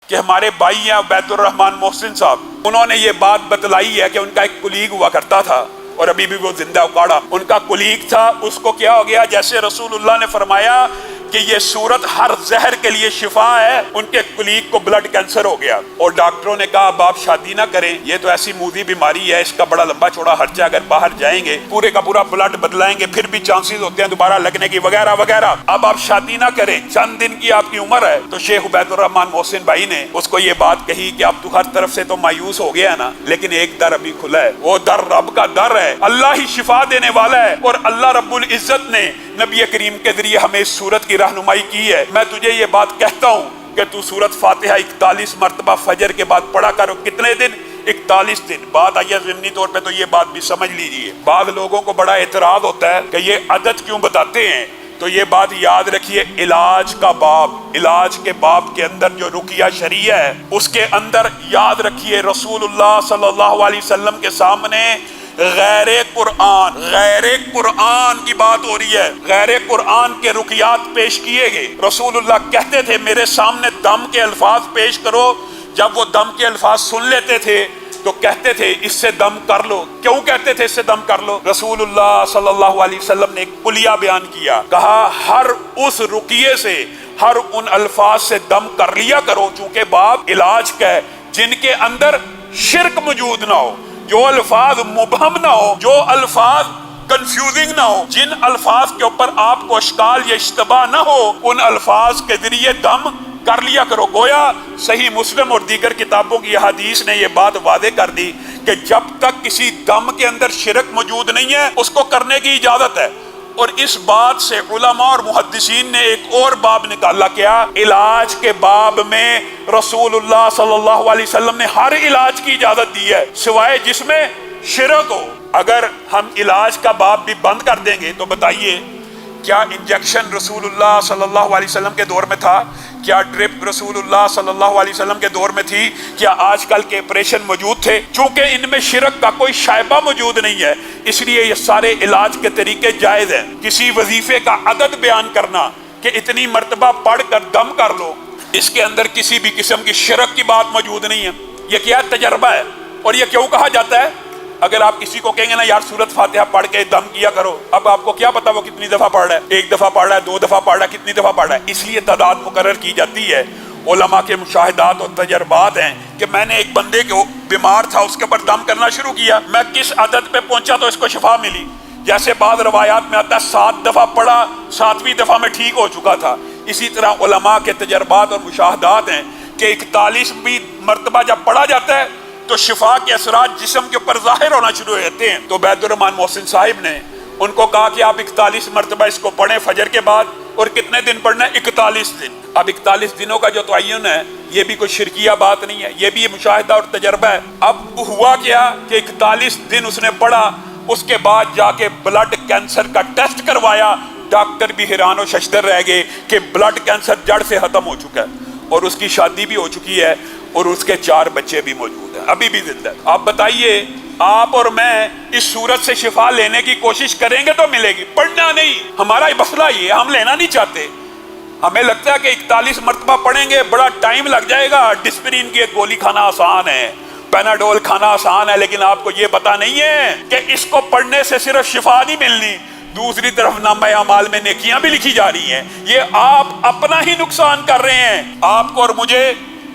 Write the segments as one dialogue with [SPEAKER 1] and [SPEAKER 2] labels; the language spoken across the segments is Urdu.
[SPEAKER 1] کہ ہمارے بھائی ہیں عبید الرحمان محسن صاحب، انہوں نے یہ بات بتلائی ہے کہ ان کا ایک کلیگ ہوا کرتا تھا اور ابھی بھی وہ زندہ اکاڑا، ان کا کلیگ تھا، اس کو کیا ہو گیا، جیسے رسول اللہ نے فرمایا کہ یہ سورت ہر زہر کے لیے شفا ہے، ان کے کلیگ کو بلڈ کینسر ہو گیا اور ڈاکٹروں نے کہا اب آپ شادی نہ کریں، یہ تو ایسی موذی بیماری ہے، اس کا بڑا لمبا چوڑا خرچہ، اگر باہر جائیں گے پورے کا پورا بلڈ بدلائیں گے پھر بھی چانسز ہوتے ہیں دوبارہ لگنے کی وغیرہ وغیرہ، اب آپ شادی نہ کریں، چند دن کی آپ کی عمر ہے۔ تو شیخ عبید الرحمان محسن بھائی نے اس کو یہ بات کہی کہ اب تو ہر طرف سے تو مایوس ہو گیا ہے نا، لیکن ایک در ابھی کھلا ہے، وہ در رب کا در ہے، اللہ ہی شفا دینے والا ہے، اور اللہ رب العزت نے نبی کریم کے ذریعے ہمیں اس سورت کی رہنمائی کی ہے۔ میں تجھے یہ بات کہتا ہوں کہ تو سورت فاتحہ 41 مرتبہ فجر کے بعد پڑھا کرو، کتنے دن؟ 41 دن۔ بات آئیے ضمنی طور پہ تو یہ بات بھی سمجھ لیجئے، بعض لوگوں کو بڑا اعتراض ہوتا ہے کہ یہ عدد کیوں بتاتے ہیں، تو یہ بات یاد رکھیے، علاج کا باب، علاج کے باب کے اندر جو رقیہ شریعہ ہے اس کے اندر یاد رکھیے رسول اللہ صلی اللہ علیہ وسلم کے سامنے غیر قرآن کی بات ہو رہی ہے، غیر قرآن کے رقیات پیش کیے گئے۔ رسول اللہ کہتے تھے میرے سامنے دم کے الفاظ پیش کرو، جب وہ دم کے الفاظ سن لیتے تھے تو کہتے تھے اس سے دم کر لو۔ کیوں کہتے تھے اس سے دم کر لو؟ رسول اللہ صلی اللہ علیہ وسلم نے ایک کلیہ بیان کیا، کہا ہر اس رقیے سے، ہر ان الفاظ سے دم کر لیا کرو، چونکہ باب علاج کا ہے جن کے اندر شرک موجود نہ ہو، جو الفاظ مبہم نہ ہو، جو الفاظ کنفیوزنگ نہ ہو، جن الفاظ کے اوپر آپ کو اشکال یا اشتباہ نہ ہو، ان الفاظ کے ذریعے دم کر لیا کرو۔ گویا صحیح مسلم اور دیگر کتابوں کی حدیث نے یہ بات واضح کر دی کہ جب تک کسی دم کے اندر شرک موجود نہیں ہے اس کو کرنے کی اجازت ہے۔ اور اس بات سے علماء اور محدثین نے ایک اور باب نکالا، کیا؟ علاج کے باب میں رسول اللہ صلی اللہ علیہ وسلم نے ہر علاج کی اجازت دی ہے سوائے جس میں شرک ہو۔ اگر ہم علاج کا باب بھی بند کر دیں گے تو بتائیے کیا انجیکشن رسول اللہ صلی اللہ علیہ وسلم کے دور میں تھا؟ کیا ڈرپ رسول اللہ صلی اللہ علیہ وسلم کے دور میں تھی؟ کیا آج کل کے آپریشن موجود تھے؟ چونکہ ان میں شرک کا کوئی شائبہ موجود نہیں ہے، اس لیے یہ سارے علاج کے طریقے جائز ہیں۔ کسی وظیفے کا عدد بیان کرنا کہ اتنی مرتبہ پڑھ کر دم کر لو، اس کے اندر کسی بھی قسم کی شرک کی بات موجود نہیں ہے۔ یہ کیا تجربہ ہے؟ اور یہ کیوں کہا جاتا ہے؟ اگر آپ کسی کو کہیں گے نا یار سورت فاتحہ پڑھ کے دم کیا کرو، اب آپ کو کیا پتا وہ کتنی دفعہ پڑھ رہا ہے، ایک دفعہ پڑھ رہا ہے، 2 دفعہ پڑھ رہا ہے، کتنی دفعہ پڑھ رہا ہے؟ اس لیے تعداد مقرر کی جاتی ہے۔ علماء کے مشاہدات اور تجربات ہیں کہ میں نے ایک بندے کو بیمار تھا، اس کے اوپر دم کرنا شروع کیا، میں کس عدد پہ پہنچا تو اس کو شفا ملی۔ جیسے بعض روایات میں آتا ہے 7 دفعہ پڑھا، 7ویں دفعہ میں ٹھیک ہو چکا تھا۔ اسی طرح علماء کے تجربات اور مشاہدات ہیں کہ 41ویں مرتبہ جب پڑھا جاتا ہے تو شفا کے اثرات جسم کے اوپر ظاہر ہونا شروع ہو جاتے ہیں۔ تو عبید الرحمان محسن صاحب نے ان کو کہا کہ آپ 41 مرتبہ اس کو پڑھیں فجر کے بعد، اور کتنے دن پڑھنا ہے؟ 41 دن۔ اب 41 دنوں کا جو تعین ہے یہ بھی کوئی شرکیہ بات نہیں ہے، یہ بھی مشاہدہ اور تجربہ ہے۔ اب ہوا کیا کہ 41 دن اس نے پڑھا، اس کے بعد جا کے بلڈ کینسر کا ٹیسٹ کروایا، ڈاکٹر بھی حیران و ششدر رہ گئے کہ بلڈ کینسر جڑ سے ختم ہو چکا ہے، اور اس کی شادی بھی ہو چکی ہے، اور اس کے 4 بچے بھی موجود ہیں، ابھی بھی زندہ ہے۔ آپ بتائیے آپ اور میں اس صورت سے شفا لینے کی کوشش کریں گے تو ملے گی، پڑھنا نہیں۔ ہمارا مسئلہ یہ ہم لینا نہیں چاہتے، ہمیں لگتا ہے کہ 41 مرتبہ پڑھیں گے بڑا ٹائم لگ جائے گا، ڈسپرین کی ایک گولی کھانا آسان ہے، پیناڈول کھانا آسان ہے، لیکن آپ کو یہ پتا نہیں ہے کہ اس کو پڑھنے سے صرف شفا نہیں ملنی، دوسری طرف نامہ اعمال میں نیکیاں بھی لکھی جا رہی ہیں۔ یہ آپ اپنا ہی نقصان کر رہے ہیں۔ آپ کو اور مجھے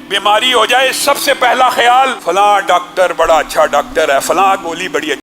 [SPEAKER 1] بیماری ہو جائے سب سے پہلا خیال فلاں ڈاکٹر بڑا اچھا ڈاکٹر ہے، فلاں گولی بڑی اچھی